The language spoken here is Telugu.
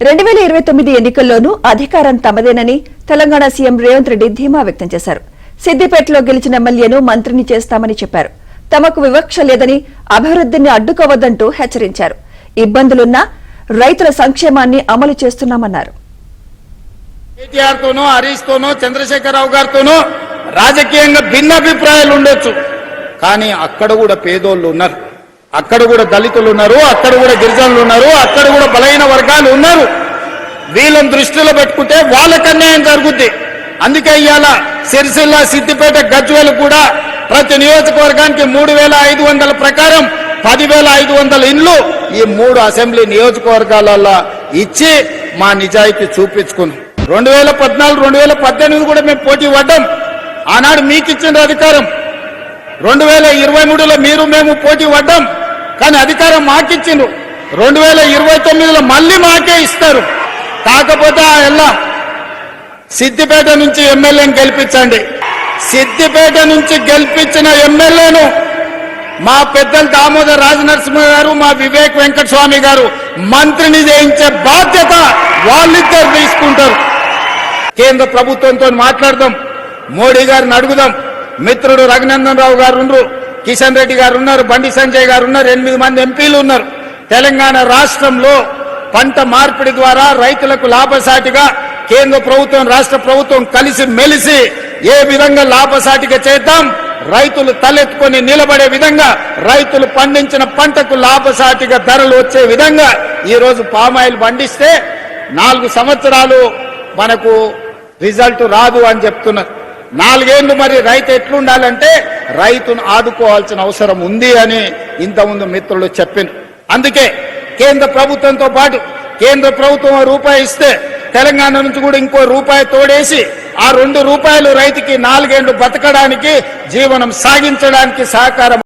2029 ఎన్నికల్లోనూ అధికారం తమదేనని తెలంగాణ సీఎం రేవంత్ రెడ్డి ధీమా వ్యక్తం చేశారు. సిద్దిపేటలో గెలిచిన ఎమ్మెల్యేను మంత్రిని చేస్తామని చెప్పారు. తమకు వివక్ష లేదని, అభివృద్ధిని అడ్డుకోవద్దంటూ హెచ్చరించారు. ఇబ్బందులున్నా రైతుల సంక్షేమాన్ని అమలు చేస్తున్నామన్నారు. కేటీఆర్తోనో, హరీష్తోనో, చంద్రశేఖరరావు గారితోనో రాజకీయంగా భిన్నాభిప్రాయాలు ఉండొచ్చు. కానీ అక్కడ కూడా పేదోళ్ళు ఉన్నారు, అక్కడ కూడా దళితులు ఉన్నారు, అక్కడ కూడా గిరిజనులు ఉన్నారు, అక్కడ కూడా బలహీన వర్గాలు ఉన్నారు. వీళ్ళని దృష్టిలో పెట్టుకుంటే వాళ్ళకి అన్యాయం జరుగుద్ది. అందుకే ఇవాళ సిరిసిల్ల, సిద్దిపేట, గజ్వేల్ కూడా ప్రతి నియోజకవర్గానికి 3,500 ప్రకారం 10,500 ఇండ్లు ఈ 3 అసెంబ్లీ నియోజకవర్గాలలో ఇచ్చి మా నిజాయితీ చూపించుకున్నాం. 2014, 2018 కూడా మేము పోటీ పడ్డాం. ఆనాడు మీకు ఇచ్చిన అధికారం. 2023లో మీరు మేము పోటీ పడ్డాం, కానీ అధికారం మాకిచ్చిండ్రు. 2029లో మళ్ళీ మాకే ఇస్తారు. కాకపోతే ఆ ఎల్లా సిద్దిపేట నుంచి ఎమ్మెల్యేని గెలిపించండి. సిద్దిపేట నుంచి గెలిపించిన ఎమ్మెల్యేను మా పెద్దలు దామోదర్ రాజనరసింహ గారు, మా వివేక్ వెంకటస్వామి గారు మంత్రిని చేయించే బాధ్యత వాళ్ళిద్దరు తీసుకుంటారు. కేంద్ర ప్రభుత్వంతో మాట్లాడదాం, మోడీ గారిని అడుగుదాం. మిత్రుడు రఘునందన్ రావు గారు ఉన్నారు, కిషన్ రెడ్డి గారు ఉన్నారు, బండి సంజయ్ గారు ఉన్నారు, 8 మంది ఎంపీలు ఉన్నారు. తెలంగాణ రాష్ట్రంలో పంట మార్పిడి ద్వారా రైతులకు లాభసాటిగా కేంద్ర ప్రభుత్వం, రాష్ట్ర ప్రభుత్వం కలిసి మెలిసి ఏ విధంగా లాభసాటిగా చేద్దాం, రైతులు తలెత్తుకొని నిలబడే విధంగా, రైతులు పండించిన పంటకు లాభసాటిగా ధరలు వచ్చే విధంగా ఈ రోజు పామాయిల్ పండిస్తే 4 సంవత్సరాలు మనకు రిజల్ట్ రాదు అని చెప్తున్నారు. 4 ఏళ్లు మరి రైతు ఎట్లుండాలంటే రైతును ఆదుకోవాల్సిన అవసరం ఉంది అని ఇంతకుముందు మిత్రులు చెప్పారు. అందుకే కేంద్ర ప్రభుత్వంతో పాటు కేంద్ర ప్రభుత్వం రూపాయి ఇస్తే తెలంగాణ నుంచి కూడా ఇంకో రూపాయి తోడేసి ఆ 2 రూపాయలు రైతుకి 4 ఏళ్లు బతకడానికి, జీవనం సాగించడానికి సహకారం